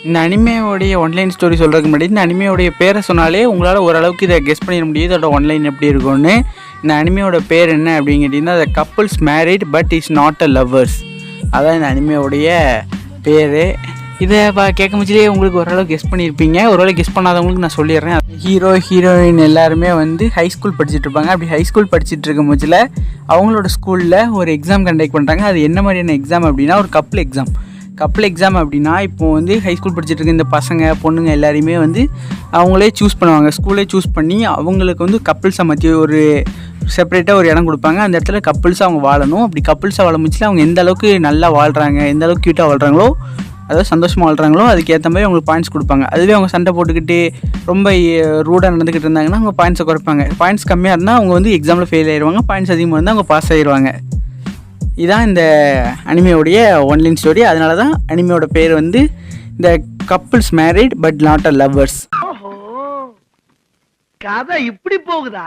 இந்த அனிமேவோடைய one line story சொல்கிறதுக்கு முன்னாடி இந்த அனிமேயோடைய பேரை சொன்னாலே உங்களால் ஓரளவுக்கு இதை கெஸ் பண்ணிட முடியும் இதோட ஒன்லைன் எப்படி இருக்கும்னு. இந்த அனிமேயோட பேர் என்ன அப்படின்னு கேட்டிங்கன்னா, the couples married but is not a lovers. அதான் இந்த அனிமேவுடைய பேர். இதை கேட்க முச்சிலே உங்களுக்கு ஓரளவு கெஸ் பண்ணியிருப்பீங்க. ஒருவேளை கெஸ் பண்ணாதவங்களுக்கு நான் சொல்லிடுறேன். ஹீரோ ஹீரோயின் எல்லாருமே வந்து ஹை ஸ்கூல் படிச்சுட்டு இருப்பாங்க. அப்படி ஹை ஸ்கூல் படிச்சுட்டு இருக்கும் போச்சில் அவங்களோட ஸ்கூலில் ஒரு எக்ஸாம் கண்டக்ட் பண்ணுறாங்க. அது என்ன மாதிரியான எக்ஸாம் அப்படின்னா, ஒரு கப்புள் எக்ஸாம் அப்படின்னா, இப்போது வந்து ஹை ஸ்கூல் படிச்சுட்டு இருக்க இந்த பசங்க பொண்ணுங்க எல்லாரையுமே வந்து அவங்களே சூஸ் பண்ணுவாங்க. ஸ்கூலே சூஸ் பண்ணி அவங்களுக்கு வந்து கப்புள்ஸை மற்றி ஒரு செப்பரேட்டாக ஒரு இடம் கொடுப்பாங்க. அந்த இடத்துல கப்புள்ஸாக அவங்க வாழணும். அப்படி கப்புள்ஸாக வாழ முச்சில் அவங்க எந்த அளவுக்கு நல்லா வாழ்கிறாங்க, எந்த அளவுக்கு க்யூட்டாக வாழ்கிறாங்களோ, அதாவது சந்தோஷமாக வாழ்கிறாங்களோ அதுக்கேற்ற மாதிரி அவங்களுக்கு பாயிண்ட்ஸ் கொடுப்பாங்க. அதுவே அவங்க சண்டை போட்டுக்கிட்டு ரொம்ப ரூடாக நடந்துக்கிட்டு இருந்தாங்கன்னா அவங்க பாயிண்ட்ஸை குறைப்பாங்க. பாயிண்ட்ஸ் கம்மியாக இருந்தால் அவங்க வந்து எக்ஸாமில் ஃபெயில் ஆயிடுவாங்க. பாயிண்ட்ஸ் அதிகமாக இருந்தால் அவங்க பாஸ் ஆயிடுவாங்க. இதுதான் இந்த அனிமேவுடைய ஒன்லைன் ஸ்டோரி. அதனால தான் அனிமேயோட பேர் வந்து இந்த couples married but not a lovers. கதை இப்படி போகுதா?